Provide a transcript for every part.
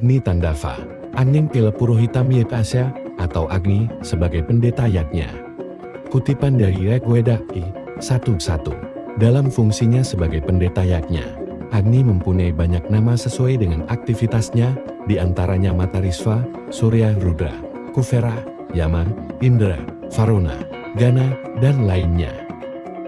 Agni Tandava, Angning Pila Purohita Asya, atau Agni sebagai pendeta yatnya. Kutipan dari Rig Veda I.1.1. Dalam fungsinya sebagai pendeta yatnya, Agni mempunyai banyak nama sesuai dengan aktivitasnya, di antaranya Matarisva, Surya Rudra, Kuvera, Yama, Indra, Varuna, Gana, dan lainnya.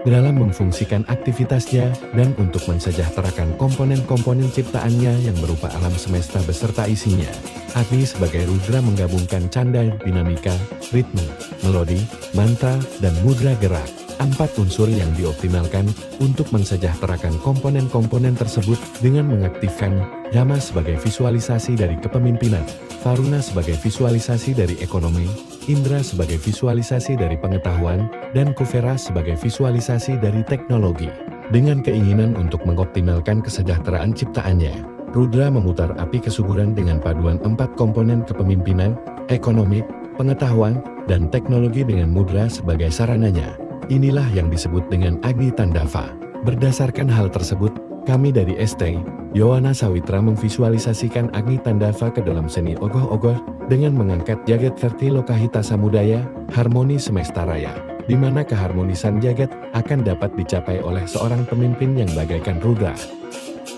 Dalam memfungsikan aktivitasnya dan untuk mensejahterakan komponen-komponen ciptaannya yang berupa alam semesta beserta isinya, Agni sebagai Rudra menggabungkan canda, dinamika, ritme, melodi, mantra, dan mudra gerak. 4 unsur yang dioptimalkan untuk mensejahterakan komponen-komponen tersebut dengan mengaktifkan Yama sebagai visualisasi dari kepemimpinan, Varuna sebagai visualisasi dari ekonomi, Indra sebagai visualisasi dari pengetahuan, dan Kuvera sebagai visualisasi dari teknologi. Dengan keinginan untuk mengoptimalkan kesejahteraan ciptaannya, Rudra memutar api kesuburan dengan paduan 4 komponen kepemimpinan, ekonomi, pengetahuan, dan teknologi dengan mudra sebagai sarananya. Inilah yang disebut dengan Agni Tandava. Berdasarkan hal tersebut, kami dari ST Yowana Sawitra memvisualisasikan Agni Tandava ke dalam seni ogoh-ogoh dengan mengangkat jagat kerti lokahita samudaya, harmoni semesta raya, di mana keharmonisan jagat akan dapat dicapai oleh seorang pemimpin yang bagaikan Rudra,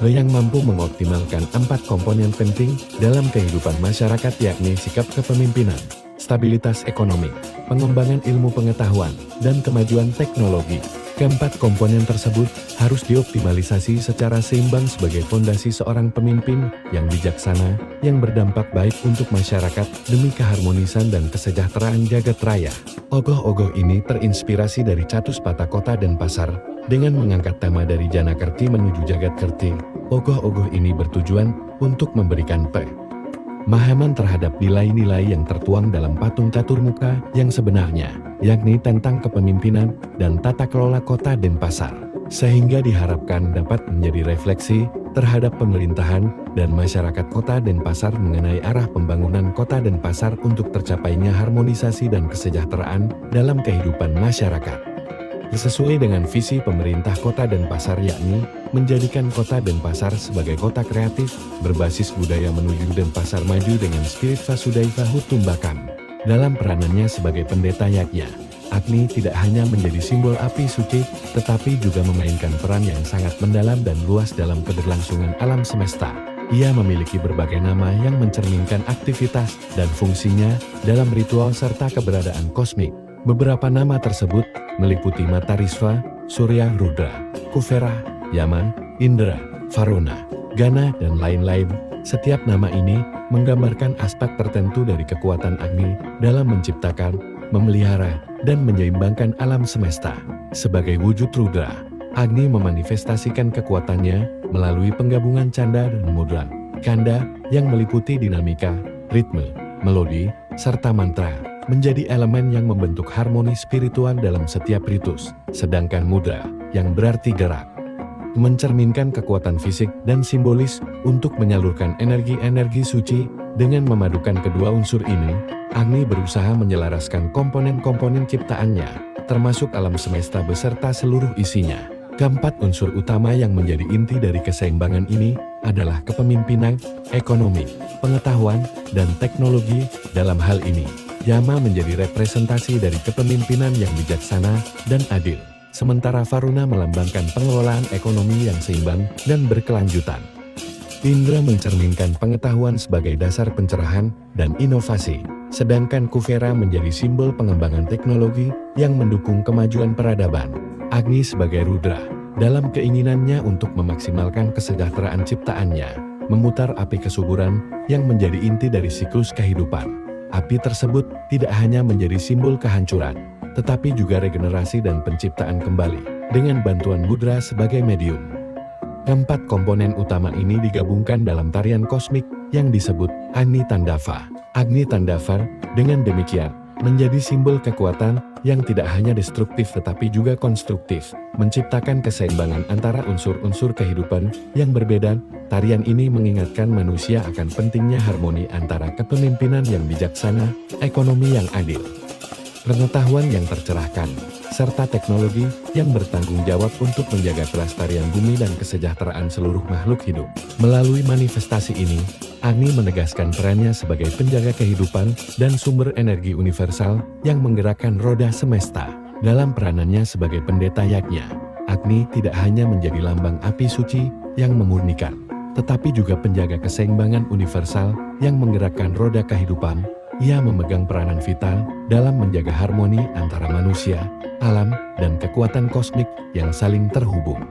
yang mampu mengoptimalkan 4 komponen penting dalam kehidupan masyarakat, yakni sikap kepemimpinan, stabilitas ekonomi, pengembangan ilmu pengetahuan, dan kemajuan teknologi. Keempat komponen tersebut harus dioptimalisasi secara seimbang sebagai fondasi seorang pemimpin yang bijaksana, yang berdampak baik untuk masyarakat demi keharmonisan dan kesejahteraan jagat raya. Ogoh-ogoh ini terinspirasi dari Catuspata Kota dan Pasar, dengan mengangkat tema dari Janakerti menuju Jagat Kerti. Ogoh-ogoh ini bertujuan untuk memberikan pemahaman terhadap nilai-nilai yang tertuang dalam patung Caturmuka yang sebenarnya, yakni tentang kepemimpinan dan tata kelola kota dan pasar, sehingga diharapkan dapat menjadi refleksi terhadap pemerintahan dan masyarakat kota dan pasar mengenai arah pembangunan kota dan pasar untuk tercapainya harmonisasi dan kesejahteraan dalam kehidupan masyarakat. Sesuai dengan visi pemerintah kota dan pasar, yakni menjadikan kota dan pasar sebagai kota kreatif, berbasis budaya menuju dan pasar maju dengan spirit Vasudhaiva Kutumbakam. Dalam peranannya sebagai pendeta yatnya, Agni tidak hanya menjadi simbol api suci, tetapi juga memainkan peran yang sangat mendalam dan luas dalam keberlangsungan alam semesta. Ia memiliki berbagai nama yang mencerminkan aktivitas dan fungsinya dalam ritual serta keberadaan kosmik. Beberapa nama tersebut meliputi Matarisva, Surya Rudra, Kuvera, Yama, Indra, Varuna, Gana, dan lain-lain. Setiap nama ini menggambarkan aspek tertentu dari kekuatan Agni dalam menciptakan, memelihara, dan menyeimbangkan alam semesta. Sebagai wujud Rudra, Agni memanifestasikan kekuatannya melalui penggabungan canda dan mudra. Kanda yang meliputi dinamika, ritme, melodi, serta mantra, menjadi elemen yang membentuk harmoni spiritual dalam setiap ritus, sedangkan mudra, yang berarti gerak, mencerminkan kekuatan fisik dan simbolis untuk menyalurkan energi-energi suci. Dengan memadukan kedua unsur ini, Agni berusaha menyelaraskan komponen-komponen ciptaannya, termasuk alam semesta beserta seluruh isinya. Keempat unsur utama yang menjadi inti dari keseimbangan ini adalah kepemimpinan, ekonomi, pengetahuan, dan teknologi. Dalam hal ini, Yama menjadi representasi dari kepemimpinan yang bijaksana dan adil, sementara Varuna melambangkan pengelolaan ekonomi yang seimbang dan berkelanjutan. Indra mencerminkan pengetahuan sebagai dasar pencerahan dan inovasi, sedangkan Kuvera menjadi simbol pengembangan teknologi yang mendukung kemajuan peradaban. Agni sebagai Rudra, dalam keinginannya untuk memaksimalkan kesejahteraan ciptaannya, memutar api kesuburan yang menjadi inti dari siklus kehidupan. Api tersebut tidak hanya menjadi simbol kehancuran, tetapi juga regenerasi dan penciptaan kembali, dengan bantuan mudra sebagai medium. Keempat komponen utama ini digabungkan dalam tarian kosmik yang disebut Agni Tandava. Agni Tandava, dengan demikian, menjadi simbol kekuatan yang tidak hanya destruktif tetapi juga konstruktif, menciptakan keseimbangan antara unsur-unsur kehidupan yang berbeda. Tarian ini mengingatkan manusia akan pentingnya harmoni antara kepemimpinan yang bijaksana, ekonomi yang adil, pengetahuan yang tercerahkan, serta teknologi yang bertanggung jawab untuk menjaga kelestarian bumi dan kesejahteraan seluruh makhluk hidup. Melalui manifestasi ini, Agni menegaskan perannya sebagai penjaga kehidupan dan sumber energi universal yang menggerakkan roda semesta. Dalam peranannya sebagai pendeta yajna, Agni tidak hanya menjadi lambang api suci yang memurnikan, tetapi juga penjaga keseimbangan universal yang menggerakkan roda kehidupan. Ia memegang peranan vital dalam menjaga harmoni antara manusia, alam, dan kekuatan kosmik yang saling terhubung.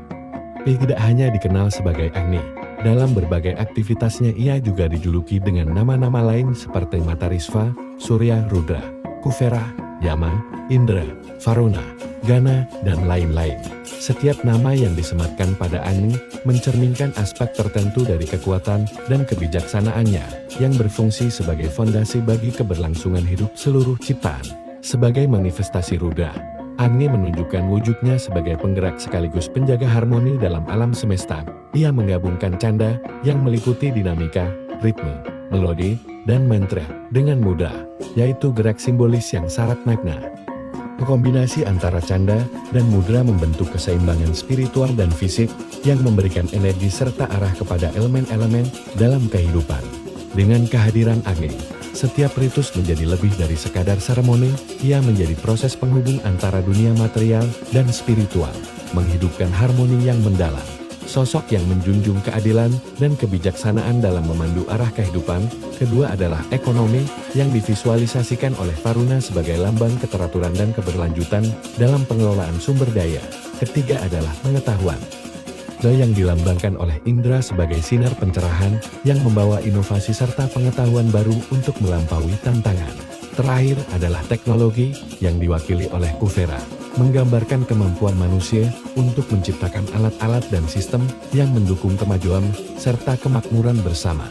Tidak hanya dikenal sebagai Agni, dalam berbagai aktivitasnya ia juga dijuluki dengan nama-nama lain seperti Matarisva, Surya Rudra, Kuvera, Yama, Indra, Varuna, Gana, dan lain-lain. Setiap nama yang disematkan pada Agni mencerminkan aspek tertentu dari kekuatan dan kebijaksanaannya yang berfungsi sebagai fondasi bagi keberlangsungan hidup seluruh ciptaan. Sebagai manifestasi Rudra, Agni menunjukkan wujudnya sebagai penggerak sekaligus penjaga harmoni dalam alam semesta. Ia menggabungkan canda yang meliputi dinamika, ritme, melodi, dan mantra dengan mudra, yaitu gerak simbolis yang syarat makna. Kombinasi antara canda dan mudra membentuk keseimbangan spiritual dan fisik yang memberikan energi serta arah kepada elemen-elemen dalam kehidupan. Dengan kehadiran Agni, setiap ritus menjadi lebih dari sekadar seremoni, ia menjadi proses penghubung antara dunia material dan spiritual, menghidupkan harmoni yang mendalam. Sosok yang menjunjung keadilan dan kebijaksanaan dalam memandu arah kehidupan. Kedua adalah ekonomi, yang divisualisasikan oleh Varuna sebagai lambang keteraturan dan keberlanjutan dalam pengelolaan sumber daya. Ketiga adalah pengetahuan, yang dilambangkan oleh Indra sebagai sinar pencerahan yang membawa inovasi serta pengetahuan baru untuk melampaui tantangan. Terakhir adalah teknologi, yang diwakili oleh Kuvera, menggambarkan kemampuan manusia untuk menciptakan alat-alat dan sistem yang mendukung kemajuan serta kemakmuran bersama.